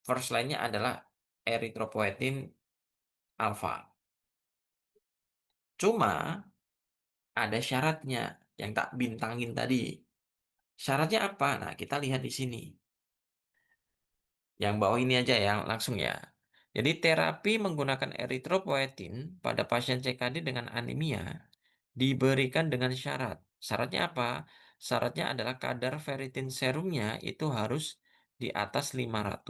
first line-nya adalah eritropoietin alfa. Cuma ada syaratnya yang tak bintangin tadi. Syaratnya apa? Nah, kita lihat di sini. Yang bawah ini aja yang langsung ya. Jadi terapi menggunakan eritropoietin pada pasien CKD dengan anemia diberikan dengan syarat. Syaratnya apa? Syaratnya adalah kadar ferritin serumnya itu harus di atas 500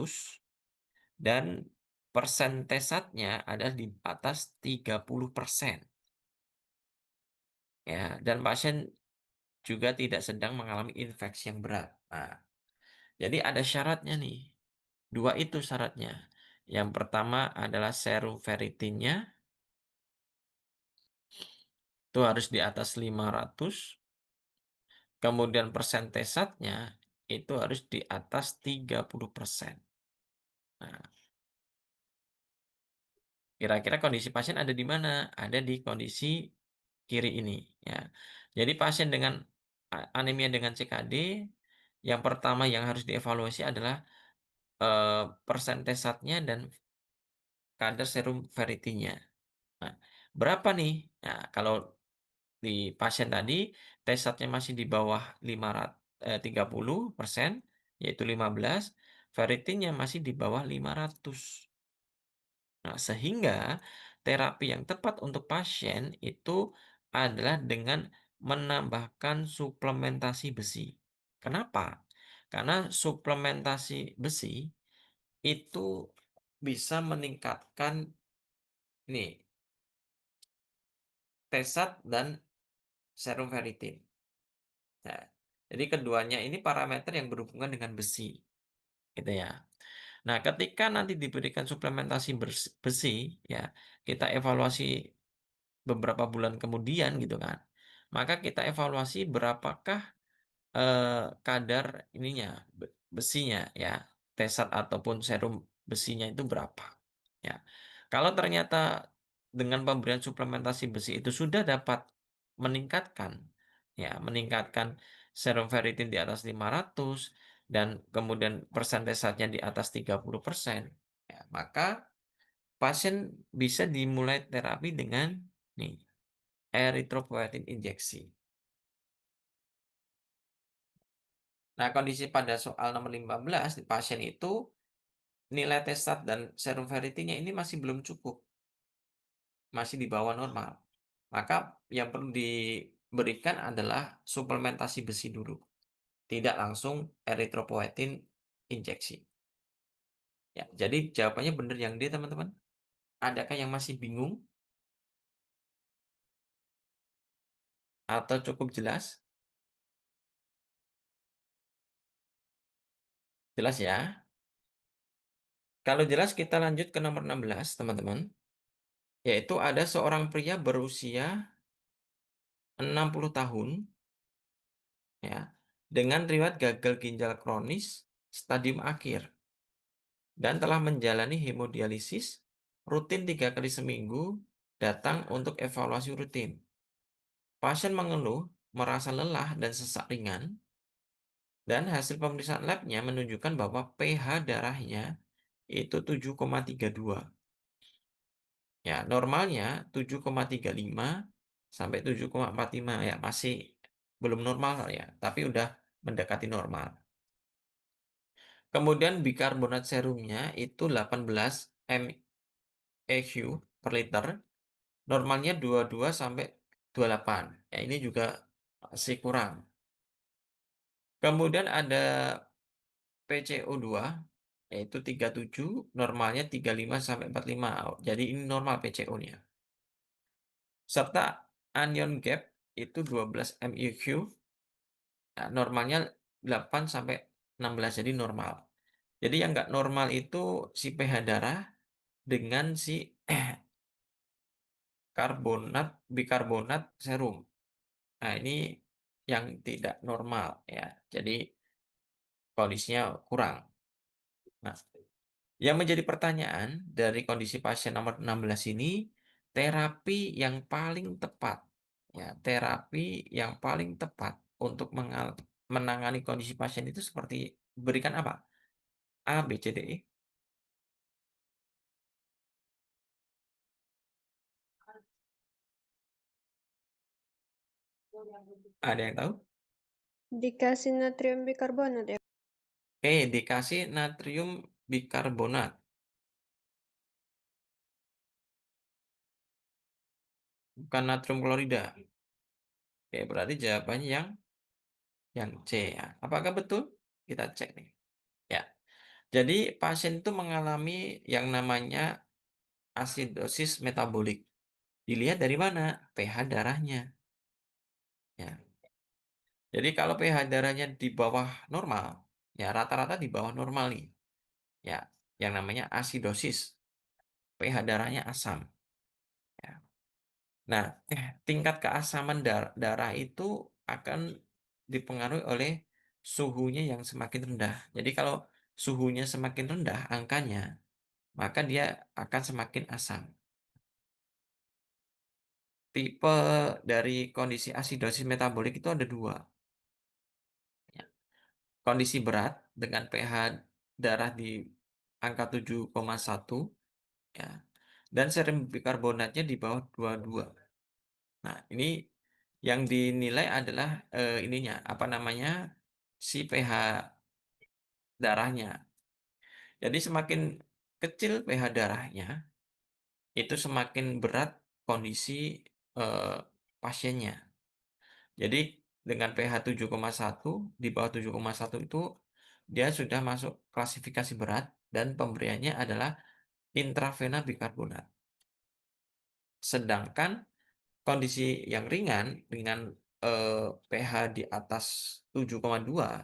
dan persentesatnya ada di atas 30%. Ya, dan pasien juga tidak sedang mengalami infeksi yang berat. Nah, jadi ada syaratnya nih. Dua itu syaratnya. Yang pertama adalah serum ferritinnya itu harus di atas 500. Kemudian persentesatnya itu harus di atas 30%. Nah, kira-kira kondisi pasien ada di mana? Ada di kondisi kiri ini, ya. Jadi pasien dengan anemia dengan CKD, yang pertama yang harus dievaluasi adalah persentesatnya dan kadar serum ferritinnya. Nah, berapa nih? Nah, kalau di pasien tadi tesatnya masih di bawah 30%, yaitu 15, ferritinnya masih di bawah 500. Nah, sehingga terapi yang tepat untuk pasien itu adalah dengan menambahkan suplementasi besi. Kenapa? Karena suplementasi besi itu bisa meningkatkan nih tesat dan serum ferritin. Nah, jadi keduanya ini parameter yang berhubungan dengan besi, gitu ya. Nah, ketika nanti diberikan suplementasi besi, ya, kita evaluasi beberapa bulan kemudian gitu kan. Maka kita evaluasi berapakah kadar ininya, besinya ya, tesat ataupun serum besinya itu berapa. Ya. Kalau ternyata dengan pemberian suplementasi besi itu sudah dapat meningkatkan meningkatkan serum ferritin di atas 500 dan kemudian persentasenya di atas 30%, ya, maka pasien bisa dimulai terapi dengan nih eritropoietin injeksi. Nah, kondisi pada soal nomor 15 di pasien itu nilai testat dan serum ferritinnya ini masih belum cukup, masih di bawah normal. Maka yang perlu diberikan adalah suplementasi besi dulu, tidak langsung eritropoietin injeksi. Ya, jadi jawabannya benar yang D, teman-teman. Adakah yang masih bingung atau cukup jelas? Jelas ya. Kalau jelas kita lanjut ke nomor 16, teman-teman. Yaitu ada seorang pria berusia 60 tahun ya, dengan riwayat gagal ginjal kronis stadium akhir dan telah menjalani hemodialisis rutin 3 kali seminggu, datang untuk evaluasi rutin. Pasien mengeluh, merasa lelah dan sesak ringan, dan hasil pemeriksaan labnya menunjukkan bahwa pH darahnya itu 7,32. Ya, normalnya 7,35 sampai 7,45 ya, masih belum normal ya, tapi udah mendekati normal. Kemudian bikarbonat serumnya itu 18 mEq per liter, normalnya 22 sampai 28. Ya, ini juga masih kurang. Kemudian ada PCO2 yaitu 37, normalnya 35 sampai 45. Jadi ini normal PCO-nya. Serta anion gap itu 12 mEq, ya, normalnya 8 sampai 16, jadi normal. Jadi yang nggak normal itu si pH darah dengan si bikarbonat serum. Nah, ini yang tidak normal ya. Jadi kondisinya kurang. Nah, yang menjadi pertanyaan dari kondisi pasien nomor 16 ini, terapi yang paling tepat terapi yang paling tepat untuk menangani kondisi pasien itu seperti berikan apa? A, B, C, D, E. Ada yang tahu? Dikasih natrium bikarbonat ya? Oke, dikasih natrium bikarbonat, bukan natrium klorida. Oke, berarti jawabannya yang C ya. Apakah betul? Kita cek nih. Ya. Jadi pasien itu mengalami yang namanya asidosis metabolik. Dilihat dari mana? pH darahnya. Ya. Jadi kalau pH darahnya di bawah normal, ya rata-rata di bawah normal nih. Ya, yang namanya asidosis. pH darahnya asam. Ya. Nah, tingkat keasaman darah itu akan dipengaruhi oleh suhunya yang semakin rendah. Jadi kalau suhunya semakin rendah angkanya, maka dia akan semakin asam. Tipe dari kondisi asidosis metabolik itu ada dua. Ya. Kondisi berat dengan pH darah di angka 7,1 ya, dan serum bikarbonatnya di bawah 22. Nah, ini yang dinilai adalah, ininya, apa namanya, si pH darahnya. Jadi semakin kecil pH darahnya, itu semakin berat kondisi, pasiennya. Jadi dengan pH 7,1, di bawah 7,1 itu, dia sudah masuk klasifikasi berat dan pemberiannya adalah intravena bikarbonat. Sedangkan kondisi yang ringan dengan, pH di atas 7,2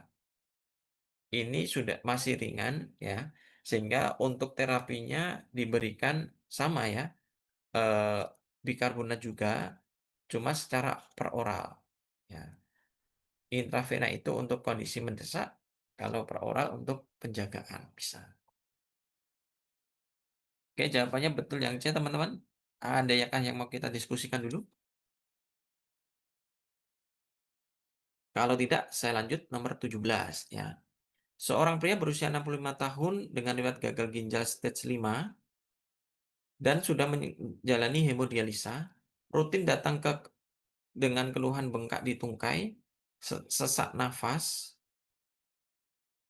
ini sudah masih ringan ya, sehingga untuk terapinya diberikan sama ya, eee, bikarbonat juga, cuma secara peroral, ya. Intravena itu untuk kondisi mendesak, kalau peroral untuk penjagaan, bisa. Oke, jawabannya betul yang C, teman-teman. Ada ya kan yang mau kita diskusikan dulu? Kalau tidak, saya lanjut nomor 17 ya. Seorang pria berusia 65 tahun dengan riwayat gagal ginjal stage 5 dan sudah menjalani hemodialisa, rutin datang dengan keluhan bengkak di tungkai, sesak nafas,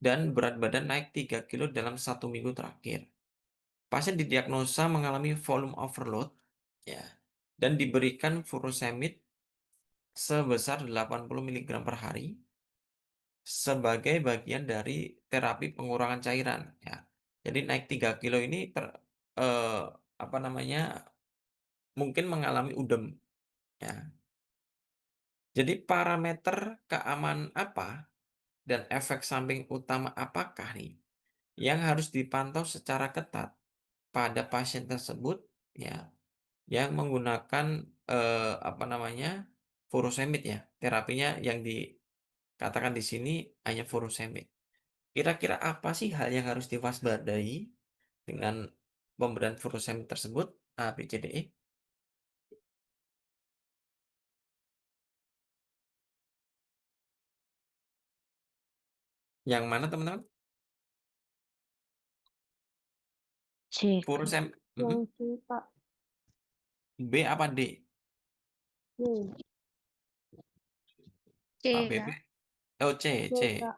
dan berat badan naik 3 kilo dalam 1 minggu terakhir. Pasien didiagnosa mengalami volume overload, ya, dan diberikan furosemid sebesar 80 miligram per hari sebagai bagian dari terapi pengurangan cairan, ya. Jadi naik 3 kilo ini eee, apa namanya, mungkin mengalami udem, ya. Jadi parameter keamanan apa dan efek samping utama apakah nih yang harus dipantau secara ketat pada pasien tersebut, ya, yang menggunakan, apa namanya, furosemid ya, terapinya yang dikatakan di sini hanya furosemid. Kira-kira apa sih hal yang harus diwaspadai dengan pemberian furosemid tersebut? A, B, C, D, E. Yang mana teman-teman? C, Kak. Furosem Yang mhm, C, Pak. B apa D? C. Pak C, BB? Kak. Oh, C, C, C. Kak.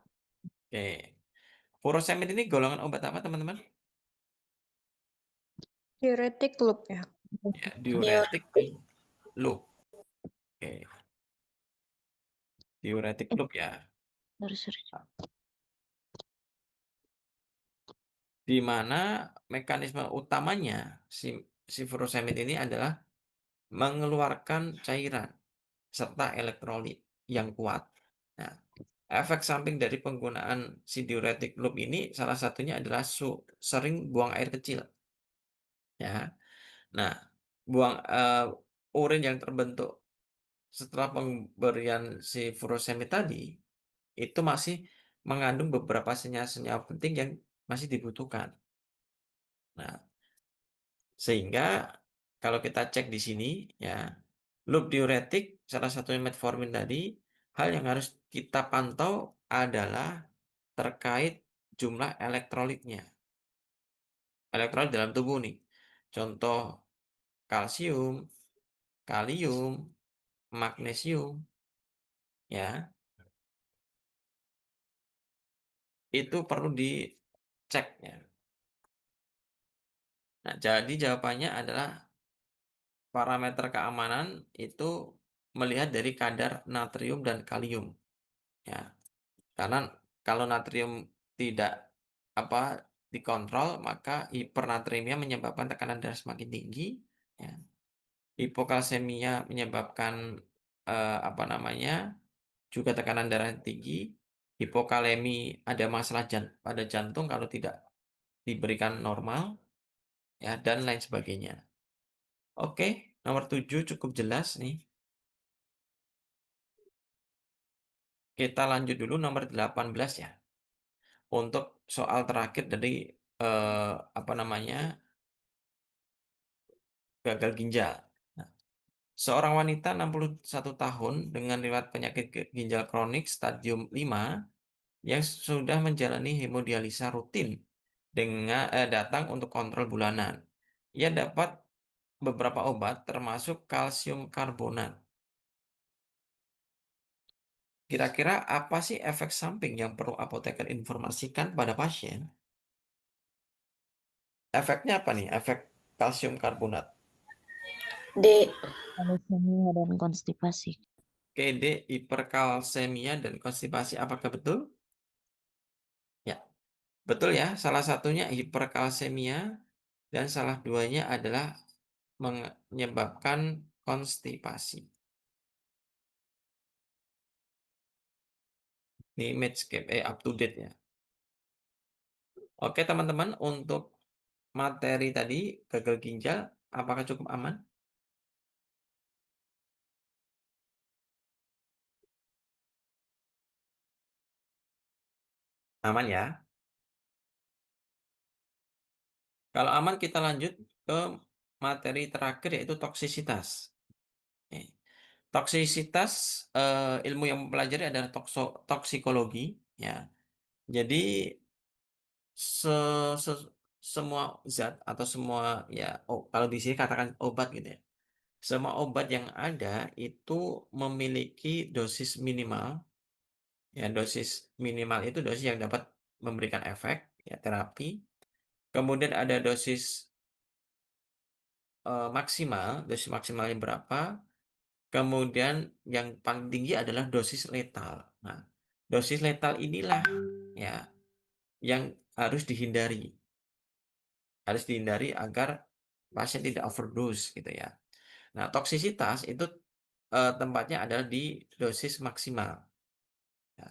Oke. Furosemid ini golongan obat apa teman-teman? Diuretik loop ya? Ya, Dior. diuretik loop. Oke, diuretik loop ya. Sorry, sorry. Di mana mekanisme utamanya si furosemid ini adalah mengeluarkan cairan serta elektrolit yang kuat. Nah, efek samping dari penggunaan si diuretik loop ini salah satunya adalah sering buang air kecil, ya. Nah, urin yang terbentuk setelah pemberian si furosemid tadi, itu masih mengandung beberapa senyawa-senyawa penting yang masih dibutuhkan. Nah, sehingga kalau kita cek di sini ya, loop diuretik salah satunya metformin tadi, hal yang harus kita pantau adalah terkait jumlah elektrolitnya. Elektrolit dalam tubuh nih. Contoh kalsium, kalium, magnesium. ya, itu perlu dicek ya. Nah, jadi jawabannya adalah parameter keamanan itu melihat dari kadar natrium dan kalium, ya. Karena kalau natrium tidak, dikontrol, maka hipernatriemia menyebabkan tekanan darah semakin tinggi, ya. Hipokalsemia menyebabkan, juga tekanan darah tinggi. Hipokalemi ada masalah pada jantung kalau tidak diberikan normal, ya, dan lain sebagainya. Oke, nomor 7 cukup jelas nih. Kita lanjut dulu nomor 18 ya. Untuk soal terakhir dari, apa namanya, gagal ginjal. Nah, seorang wanita 61 tahun dengan riwayat penyakit ginjal kronik stadium 5 yang sudah menjalani hemodialisa rutin datang untuk kontrol bulanan. Ia dapat beberapa obat termasuk kalsium karbonat. Kira-kira apa sih efek samping yang perlu apoteker informasikan pada pasien? Efeknya apa nih? Efek kalsium karbonat. D. Thalassemia dan konstipasi. KD, hiperkalsemia dan konstipasi. Apakah betul? Ya, betul ya. Salah satunya hiperkalsemia dan salah duanya adalah menyebabkan konstipasi. Ini Medscape, up to date ya. Oke teman-teman, untuk materi tadi gagal ginjal, apakah cukup aman? Aman ya. Kalau aman kita lanjut ke materi terakhir yaitu toksisitas. Oke. Toksisitas, ilmu yang mempelajari adalah toksikologi ya. Jadi se se semua zat atau semua ya, kalau di sini katakan obat gitu ya. Semua obat yang ada itu memiliki dosis minimal, ya dosis minimal itu dosis yang dapat memberikan efek, ya terapi. Kemudian ada dosis, maksimal, dosis maksimalnya berapa, kemudian yang paling tinggi adalah dosis letal. Nah, dosis letal inilah ya yang harus dihindari agar pasien tidak overdose gitu ya. Nah, toksisitas itu, tempatnya adalah di dosis maksimal, ya.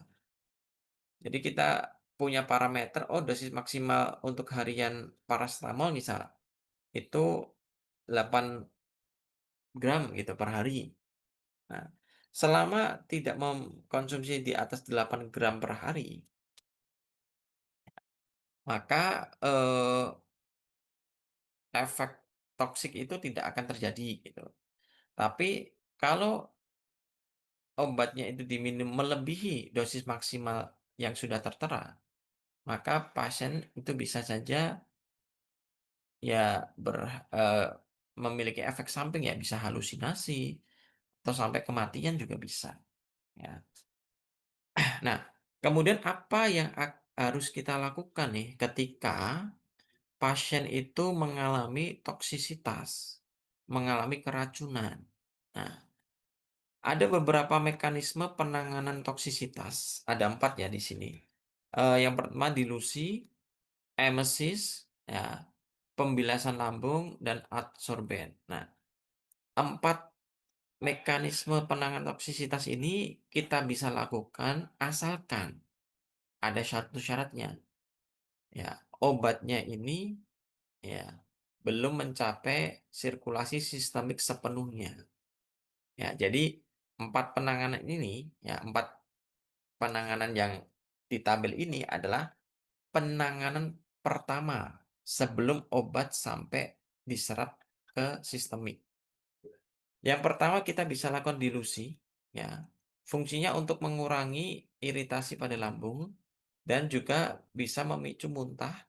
Jadi kita punya parameter, dosis maksimal untuk harian paracetamol misal, itu 8 gram gitu per hari. Nah, selama tidak mengkonsumsi di atas 8 gram per hari, maka, efek toksik itu tidak akan terjadi gitu. Tapi kalau obatnya itu diminum melebihi dosis maksimal yang sudah tertera, maka pasien itu bisa saja ya eee, memiliki efek samping ya, bisa halusinasi atau sampai kematian juga bisa, ya. Nah, kemudian apa yang harus kita lakukan nih ketika pasien itu mengalami toksisitas, mengalami keracunan? Nah, ada beberapa mekanisme penanganan toksisitas, ada 4 ya di sini. Yang pertama dilusi, emesis, ya, pembilasan lambung, dan adsorben. Nah, 4 mekanisme penanganan toksisitas ini kita bisa lakukan asalkan ada syaratnya. Ya, obatnya ini ya belum mencapai sirkulasi sistemik sepenuhnya. Ya, jadi 4 penanganan ini, ya 4 penanganan yang di tabel ini adalah penanganan pertama sebelum obat sampai diserap ke sistemik. Yang pertama kita bisa lakukan dilusi, ya. Fungsinya untuk mengurangi iritasi pada lambung dan juga bisa memicu muntah,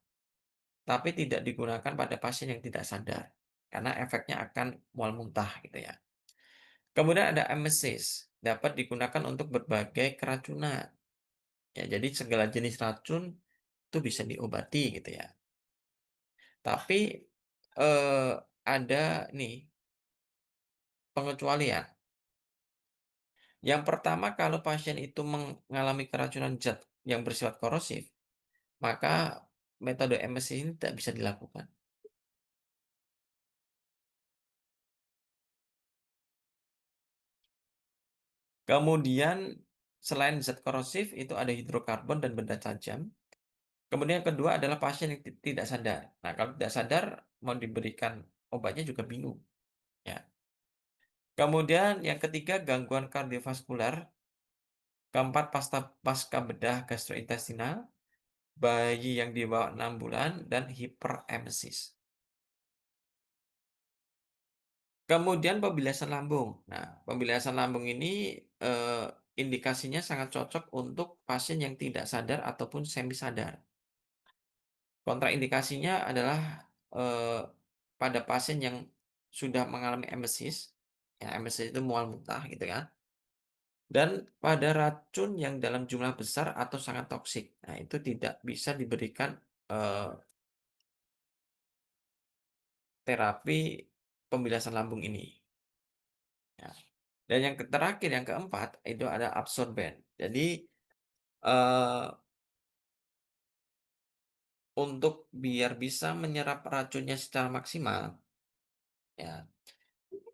tapi tidak digunakan pada pasien yang tidak sadar karena efeknya akan mual muntah gitu ya. Kemudian ada emesis. dapat digunakan untuk berbagai keracunan. Ya, jadi segala jenis racun itu bisa diobati gitu ya. Tapi, ada nih pengecualian. Yang pertama, kalau pasien itu mengalami keracunan zat yang bersifat korosif, maka metode MSC ini tidak bisa dilakukan. Kemudian selain zat korosif itu ada hidrokarbon dan benda tajam. Kemudian yang kedua adalah pasien yang tidak sadar. Nah, kalau tidak sadar mau diberikan obatnya juga bingung, ya. Kemudian yang ketiga gangguan kardiovaskular, keempat pasca bedah gastrointestinal, bayi yang di bawah 6 bulan, dan hiperemesis. Kemudian pembilasan lambung. Nah, pembilasan lambung ini, indikasinya sangat cocok untuk pasien yang tidak sadar ataupun semi sadar. Kontraindikasinya adalah, pada pasien yang sudah mengalami emesis, ya emesis itu mual muntah gitu ya, dan pada racun yang dalam jumlah besar atau sangat toksik. Nah, itu tidak bisa diberikan, eee, terapi pembilasan lambung ini, ya. Dan yang terakhir, yang keempat, itu ada absorben. Jadi, eee, untuk biar bisa menyerap racunnya secara maksimal, ya,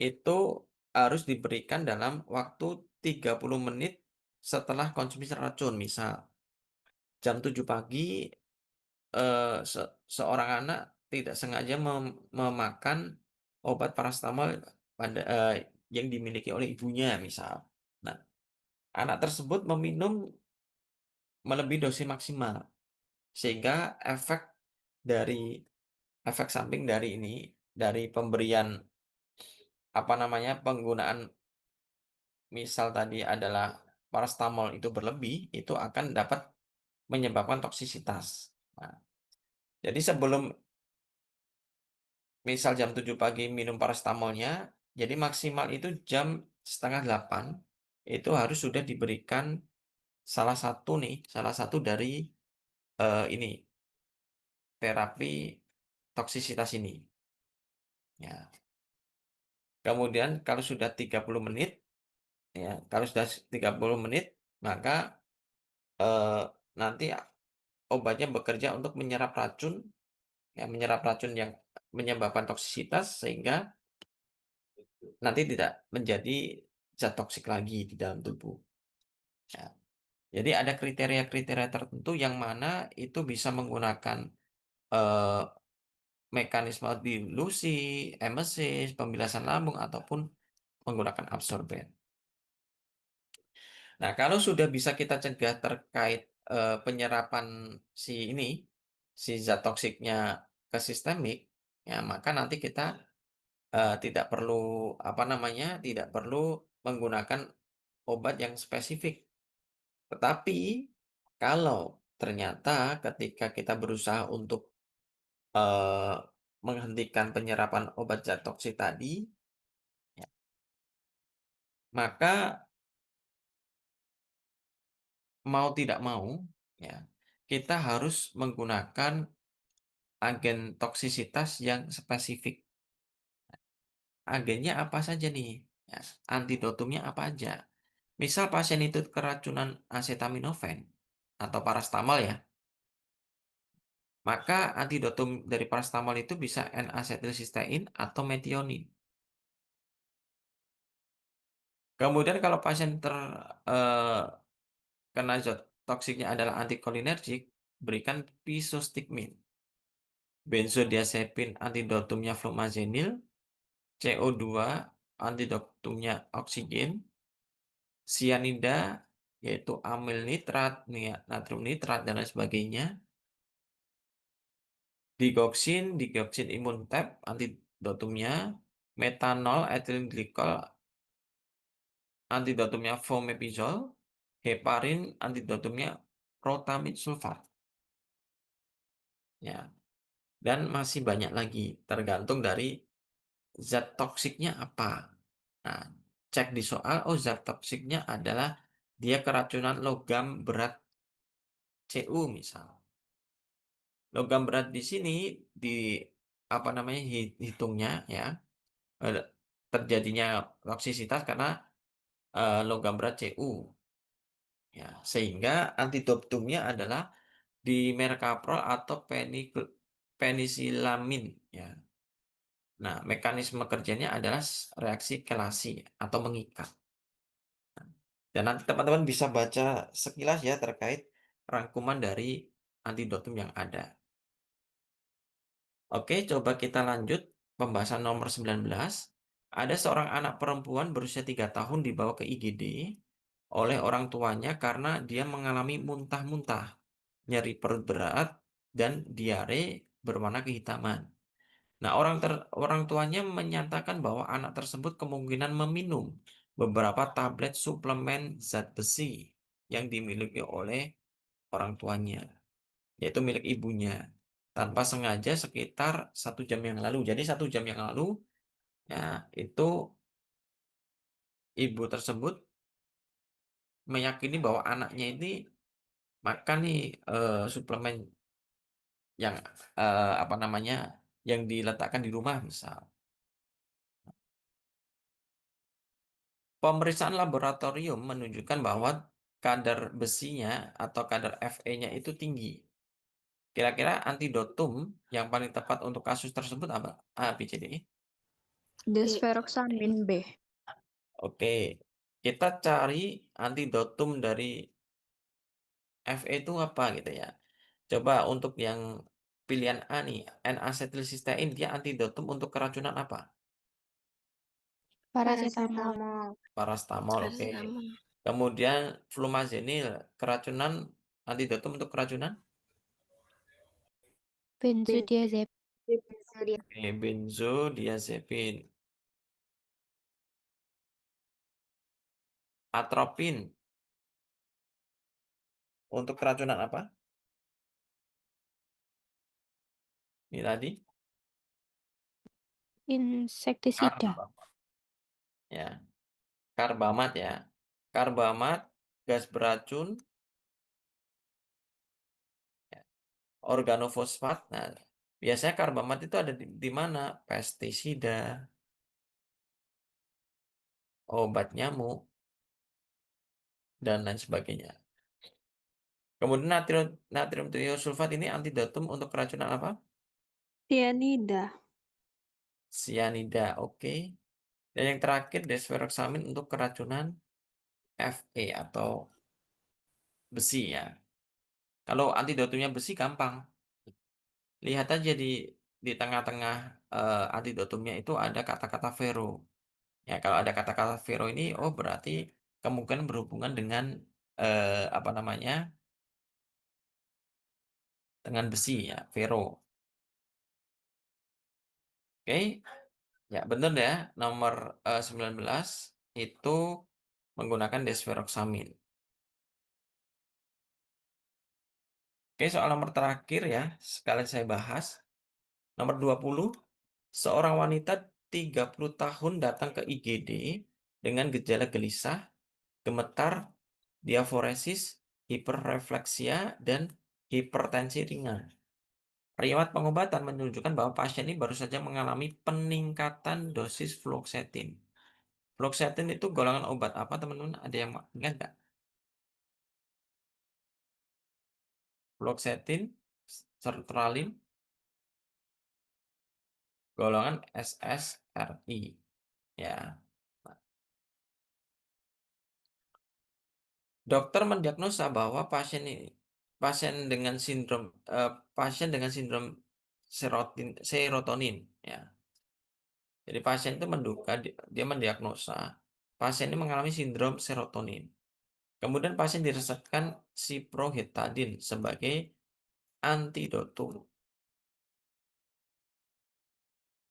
itu harus diberikan dalam waktu 30 menit setelah konsumsi racun. Misal, jam 7 pagi, seorang anak tidak sengaja memakan obat parasetamol yang dimiliki oleh ibunya misal. Nah, anak tersebut meminum melebihi dosis maksimal, sehingga dari efek samping dari ini, dari pemberian, apa namanya, penggunaan misal tadi adalah parasetamol itu berlebih, itu akan dapat menyebabkan toksisitas. Nah, jadi sebelum misal jam 7 pagi minum parasetamolnya, jadi maksimal itu jam setengah 8 itu harus sudah diberikan salah satu dari, ini, terapi toksisitas ini, ya. Kemudian kalau sudah 30 menit, ya, kalau sudah 30 menit, maka, eee, nanti obatnya bekerja untuk menyerap racun, ya, menyerap racun yang menyebabkan toksisitas sehingga nanti tidak menjadi zat toksik lagi di dalam tubuh, ya. Jadi ada kriteria-kriteria tertentu yang mana itu bisa menggunakan, eee, mekanisme dilusi, emesis, pembilasan lambung, ataupun menggunakan absorben. Nah, kalau sudah bisa kita cegah terkait, penyerapan si zat toksiknya ke sistemik, ya maka nanti kita, tidak perlu, apa namanya, tidak perlu menggunakan obat yang spesifik. Tetapi, kalau ternyata ketika kita berusaha untuk, eee, menghentikan penyerapan obat zat toksik tadi, ya, maka mau tidak mau, ya, kita harus menggunakan agen toksisitas yang spesifik. Agennya apa saja nih? Ya, antidotumnya apa aja? Misal pasien itu keracunan acetaminophen atau paracetamol ya, maka antidotum dari paracetamol itu bisa N-asetilsistein atau metionin. Kemudian kalau pasien eee, kena zat toksiknya adalah antikolinergik, berikan Physostigmine. Benzodiazepin antidotumnya flumazenil, CO2 antidotumnya oksigen, sianida yaitu amil nitrat, natrium nitrat, dan lain sebagainya, digoxin imun tep antidotumnya, metanol etilen glikol antidotumnya fomepizol, heparin antidotumnya protamid sulfat, ya. Dan masih banyak lagi, tergantung dari zat toksiknya apa. Nah, cek di soal, oh zat toksiknya adalah dia keracunan logam berat Cu misal. Logam berat di sini di apa namanya hitungnya ya terjadinya toksisitas karena logam berat Cu ya sehingga antidotumnya adalah dimercaprol atau penisilamin ya. Nah, mekanisme kerjanya adalah reaksi kelasi atau mengikat. Dan nanti teman-teman bisa baca sekilas ya terkait rangkuman dari antidotum yang ada. Oke, coba kita lanjut pembahasan nomor 19. Ada seorang anak perempuan berusia 3 tahun dibawa ke IGD oleh orang tuanya karena dia mengalami muntah-muntah, nyeri perut berat, dan diare berwarna kehitaman. Nah, orang tuanya menyatakan bahwa anak tersebut kemungkinan meminum beberapa tablet suplemen zat besi yang dimiliki oleh orang tuanya, yaitu milik ibunya, tanpa sengaja sekitar 1 jam yang lalu. Jadi 1 jam yang lalu, ya itu ibu tersebut meyakini bahwa anaknya ini makan nih suplemen yang apa namanya yang diletakkan di rumah misal. Pemeriksaan laboratorium menunjukkan bahwa kadar besinya atau kadar Fe-nya itu tinggi. Kira-kira antidotum yang paling tepat untuk kasus tersebut apa? A, B, C, D, E? Desferoxamin B. Oke, kita cari antidotum dari Fe itu apa gitu ya. Coba untuk yang pilihan A nih, N-asetilsistein, dia antidotum untuk keracunan apa? Paracetamol. Parastamol, oke. Kemudian flumazenil, keracunan, antidotum untuk keracunan? Benzodiazepin. Oke, benzodiazepin. Atropin, untuk keracunan apa? Ini tadi, Insektisida. karbamat. Ya, karbamat ya. Karbamat, gas beracun, ya, organofosfat. Nah, biasanya karbamat itu ada di mana? Pestisida, obat nyamuk, dan lain sebagainya. Kemudian natrium, natrium tiosulfat ini antidotum untuk keracunan apa? Cyanida. Sianida, oke. Dan yang terakhir desferoxamin untuk keracunan Fe atau besi ya. Kalau antidotumnya besi gampang. Lihat aja di tengah-tengah antidotumnya itu ada kata-kata ferro. Ya, kalau ada kata-kata ferro ini, oh berarti kemungkinan berhubungan dengan apa namanya? Dengan besi ya, ferro. Oke, ya benar ya. Nomor 19 itu menggunakan desferoxamin. Oke, soal nomor terakhir ya, sekalian saya bahas. Nomor 20, seorang wanita 30 tahun datang ke IGD dengan gejala gelisah, gemetar, diaforesis, hiperrefleksia, dan hipertensi ringan. Riwayat pengobatan menunjukkan bahwa pasien ini baru saja mengalami peningkatan dosis fluoxetine. Fluoxetine itu golongan obat apa, teman-teman? Ada yang ingat nggak? Fluoxetine, sertralin, golongan SSRI. Ya. Dokter mendiagnosa bahwa pasien dengan sindrom pasien dengan sindrom serotonin ya. Jadi pasien itu menduga dia mendiagnosa pasien ini mengalami sindrom serotonin. Kemudian pasien diresepkan ciprohetadin sebagai antidotum.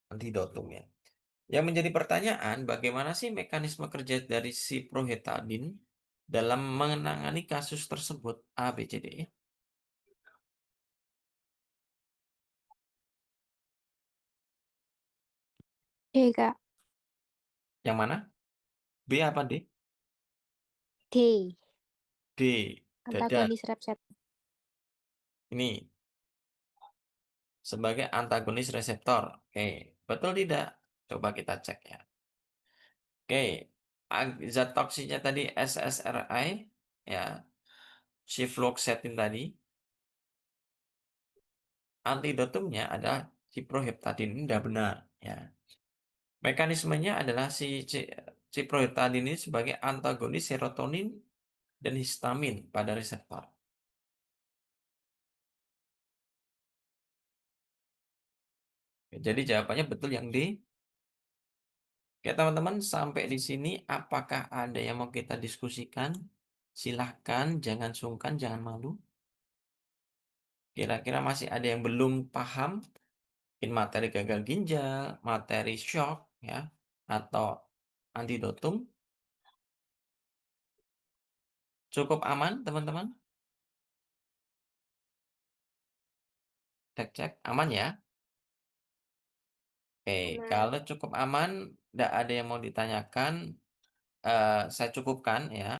Antidotum ya. Yang menjadi pertanyaan, bagaimana sih mekanisme kerja dari ciprohetadin dalam menangani kasus tersebut? A, B, C, D, E. D, Kak. Yang mana? B apa D? D. D, dada. Antagonis reseptor. Ini sebagai antagonis reseptor. Oke, betul tidak? Coba kita cek ya. Oke, zat toksiknya tadi SSRI, ya, ciprofloxacin tadi. Antidotumnya adalah ciproheptadin, ini sudah benar, ya. Mekanismenya adalah si ciproheptadin ini sebagai antagonis serotonin dan histamin pada reseptor. Jadi jawabannya betul yang D. Oke, teman-teman, sampai di sini apakah ada yang mau kita diskusikan? Silahkan, jangan sungkan, jangan malu. Kira-kira masih ada yang belum paham? Mungkin materi gagal ginjal, materi shock, ya, atau antidotum. Cukup aman, teman-teman? Cek-cek, aman ya? Oke, Aman. kalau cukup aman, tidak ada yang mau ditanyakan, saya cukupkan ya.